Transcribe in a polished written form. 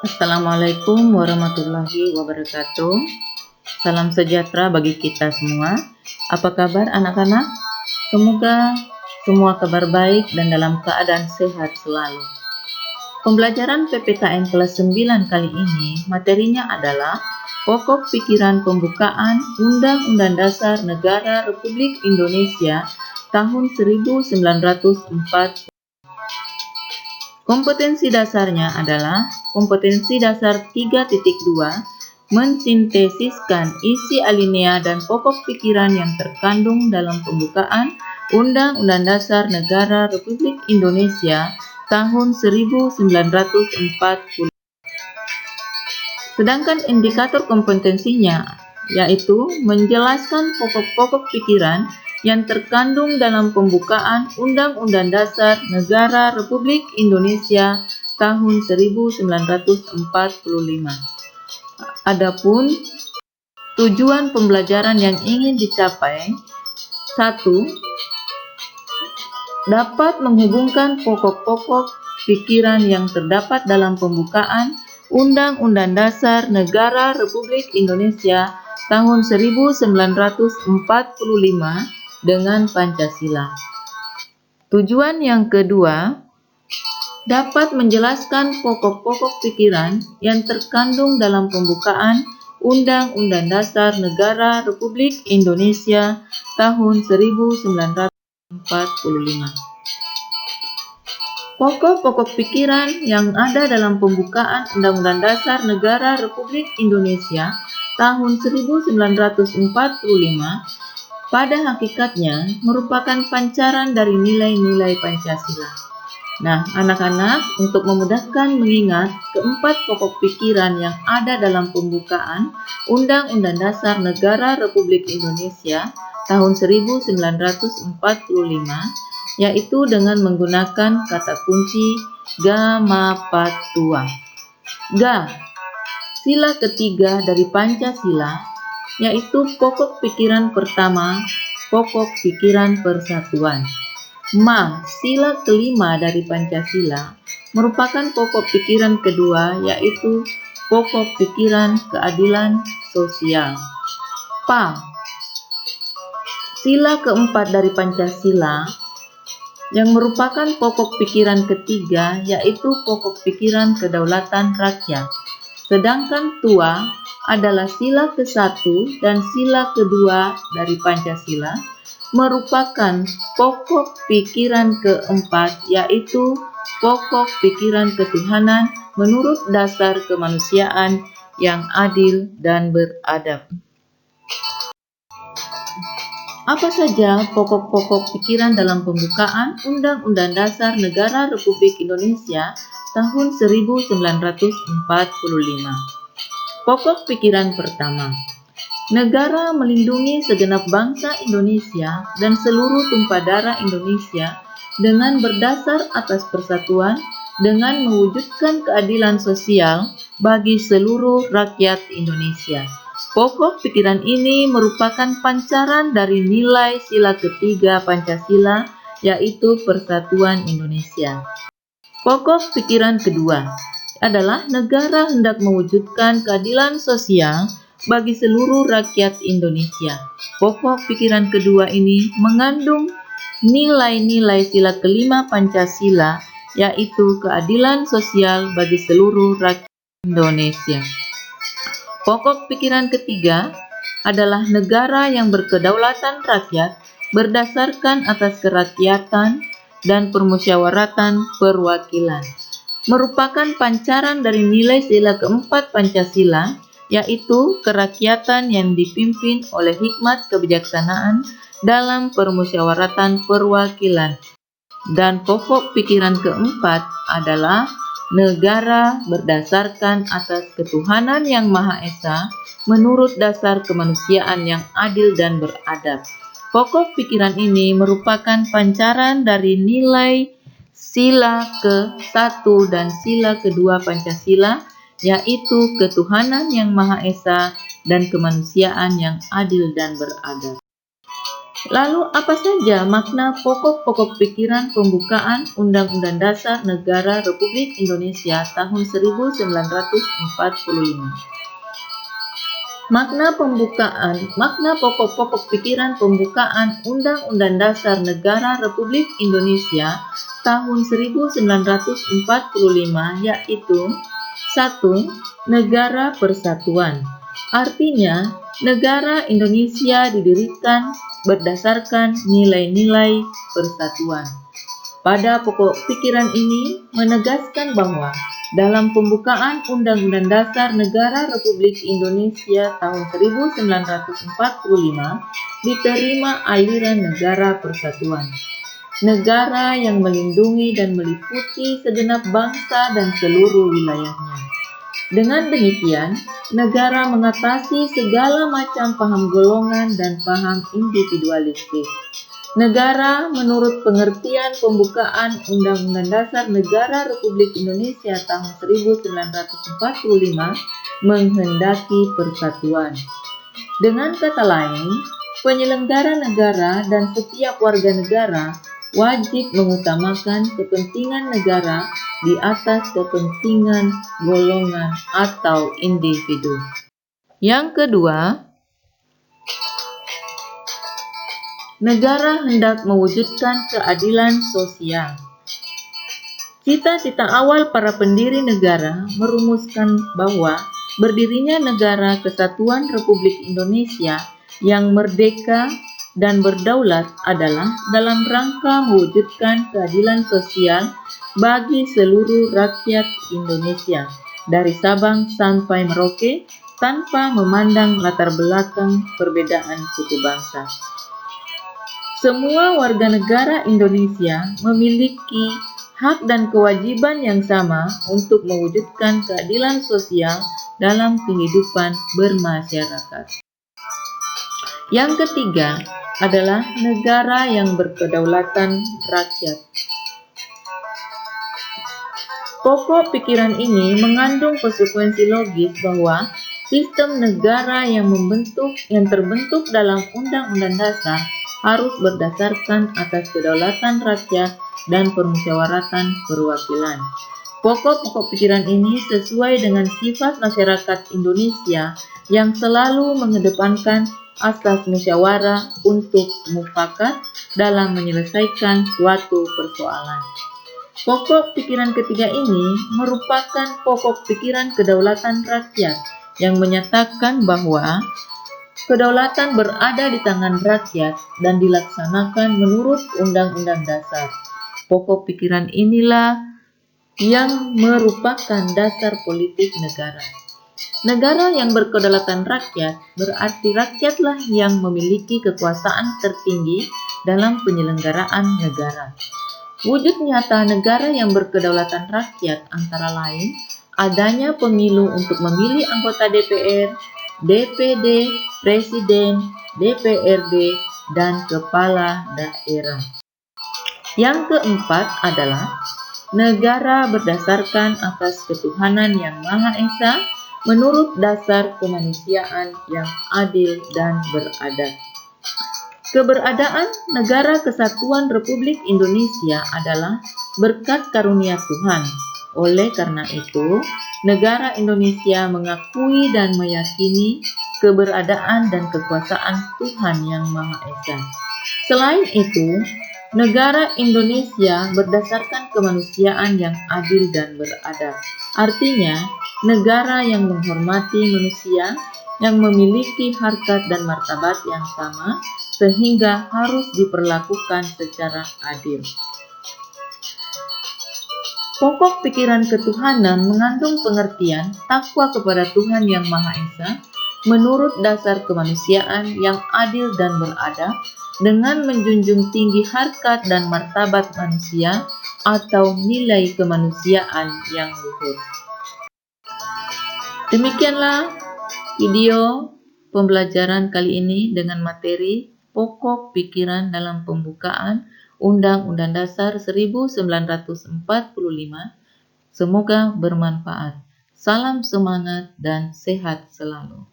Assalamualaikum warahmatullahi wabarakatuh. Salam sejahtera bagi kita semua. Apa kabar anak-anak? Semoga semua kabar baik dan dalam keadaan sehat selalu. Pembelajaran PPKN kelas 9 kali ini materinya adalah pokok pikiran pembukaan Undang-Undang Dasar Negara Republik Indonesia tahun 1945. Kompetensi dasarnya adalah kompetensi dasar 3.2, mensintesiskan isi alinea dan pokok pikiran yang terkandung dalam pembukaan Undang-Undang Dasar Negara Republik Indonesia tahun 1945. Sedangkan indikator kompetensinya yaitu menjelaskan pokok-pokok pikiran yang terkandung dalam pembukaan Undang-Undang Dasar Negara Republik Indonesia tahun 1945. Adapun tujuan pembelajaran yang ingin dicapai: 1. Dapat menghubungkan pokok-pokok pikiran yang terdapat dalam pembukaan Undang-Undang Dasar Negara Republik Indonesia tahun 1945 dengan Pancasila. Tujuan yang kedua, dapat menjelaskan pokok-pokok pikiran yang terkandung dalam pembukaan Undang-Undang Dasar Negara Republik Indonesia tahun 1945. Pokok-pokok pikiran yang ada dalam pembukaan Undang-Undang Dasar Negara Republik Indonesia tahun 1945 pada hakikatnya merupakan pancaran dari nilai-nilai Pancasila. Nah, anak-anak, untuk memudahkan mengingat keempat pokok pikiran yang ada dalam pembukaan Undang-Undang Dasar Negara Republik Indonesia tahun 1945, yaitu dengan menggunakan kata kunci Gamapatua. Ga, sila ketiga dari Pancasila, yaitu pokok pikiran pertama, pokok pikiran persatuan. Ma, sila kelima dari Pancasila, merupakan pokok pikiran kedua, yaitu pokok pikiran keadilan sosial. Pa, sila keempat dari Pancasila, yang merupakan pokok pikiran ketiga, yaitu pokok pikiran kedaulatan rakyat. Sedangkan tua adalah sila ke-1 dan sila kedua dari Pancasila, merupakan pokok pikiran keempat, yaitu pokok pikiran ketuhanan menurut dasar kemanusiaan yang adil dan beradab. Apa saja pokok-pokok pikiran dalam pembukaan Undang-Undang Dasar Negara Republik Indonesia tahun 1945? Pokok pikiran pertama, negara melindungi segenap bangsa Indonesia dan seluruh tumpah darah Indonesia dengan berdasar atas persatuan dengan mewujudkan keadilan sosial bagi seluruh rakyat Indonesia. Pokok pikiran ini merupakan pancaran dari nilai sila ketiga Pancasila, yaitu Persatuan Indonesia. Pokok pikiran kedua adalah negara hendak mewujudkan keadilan sosial bagi seluruh rakyat Indonesia. Pokok pikiran kedua ini mengandung nilai-nilai sila kelima Pancasila, yaitu keadilan sosial bagi seluruh rakyat Indonesia. Pokok pikiran ketiga adalah negara yang berkedaulatan rakyat berdasarkan atas kerakyatan dan permusyawaratan perwakilan, merupakan pancaran dari nilai sila keempat Pancasila, yaitu kerakyatan yang dipimpin oleh hikmat kebijaksanaan dalam permusyawaratan perwakilan. Dan pokok pikiran keempat adalah negara berdasarkan atas ketuhanan yang Maha Esa menurut dasar kemanusiaan yang adil dan beradab. Pokok pikiran ini merupakan pancaran dari nilai sila ke-1 dan sila kedua Pancasila, yaitu ketuhanan yang Maha Esa dan kemanusiaan yang adil dan beradab. Lalu apa saja makna pokok-pokok pikiran pembukaan Undang-Undang Dasar Negara Republik Indonesia tahun 1945? Makna pokok-pokok pikiran pembukaan Undang-Undang Dasar Negara Republik Indonesia tahun 1945 yaitu 1. Negara Persatuan. Artinya, negara Indonesia didirikan berdasarkan nilai-nilai persatuan. Pada pokok pikiran ini menegaskan bahwa dalam pembukaan Undang-Undang Dasar Negara Republik Indonesia tahun 1945 diterima aliran negara persatuan. Negara yang melindungi dan meliputi segenap bangsa dan seluruh wilayahnya. Dengan demikian, negara mengatasi segala macam paham golongan dan paham individualistik. Negara menurut pengertian pembukaan Undang-Undang Dasar Negara Republik Indonesia tahun 1945 menghendaki persatuan. Dengan kata lain, penyelenggara negara dan setiap warga negara wajib mengutamakan kepentingan negara di atas kepentingan golongan atau individu. Yang kedua, negara hendak mewujudkan keadilan sosial. Cita-cita awal para pendiri negara merumuskan bahwa berdirinya Negara Kesatuan Republik Indonesia yang merdeka dan berdaulat adalah dalam rangka mewujudkan keadilan sosial bagi seluruh rakyat Indonesia dari Sabang sampai Merauke tanpa memandang latar belakang perbedaan suku bangsa. Semua warga negara Indonesia memiliki hak dan kewajiban yang sama untuk mewujudkan keadilan sosial dalam kehidupan bermasyarakat. Yang ketiga adalah negara yang berkedaulatan rakyat. Pokok pikiran ini mengandung konsekuensi logis bahwa sistem negara yang terbentuk dalam Undang-Undang Dasar harus berdasarkan atas kedaulatan rakyat dan permusyawaratan perwakilan. Pokok-pokok pikiran ini sesuai dengan sifat masyarakat Indonesia yang selalu mengedepankan asas musyawarah untuk mufakat dalam menyelesaikan suatu persoalan. Pokok pikiran ketiga ini merupakan pokok pikiran kedaulatan rakyat yang menyatakan bahwa kedaulatan berada di tangan rakyat dan dilaksanakan menurut Undang-Undang Dasar. Pokok pikiran inilah yang merupakan dasar politik negara. Negara yang berkedaulatan rakyat berarti rakyatlah yang memiliki kekuasaan tertinggi dalam penyelenggaraan negara. Wujud nyata negara yang berkedaulatan rakyat antara lain adanya pemilu untuk memilih anggota DPR, DPD, Presiden, DPRD, dan Kepala Daerah. Yang keempat adalah negara berdasarkan atas ketuhanan yang Maha Esa menurut dasar kemanusiaan yang adil dan beradab. Keberadaan Negara Kesatuan Republik Indonesia adalah berkat karunia Tuhan. Oleh karena itu, negara Indonesia mengakui dan meyakini keberadaan dan kekuasaan Tuhan yang Maha Esa. Selain itu, negara Indonesia berdasarkan kemanusiaan yang adil dan beradab. Artinya, negara yang menghormati manusia, yang memiliki harkat dan martabat yang sama, sehingga harus diperlakukan secara adil. Pokok pikiran ketuhanan mengandung pengertian takwa kepada Tuhan yang Maha Esa menurut dasar kemanusiaan yang adil dan beradab, dengan menjunjung tinggi harkat dan martabat manusia atau nilai kemanusiaan yang luhur. Demikianlah video pembelajaran kali ini dengan materi pokok pikiran dalam pembukaan Undang-Undang Dasar 1945. Semoga bermanfaat. Salam semangat dan sehat selalu.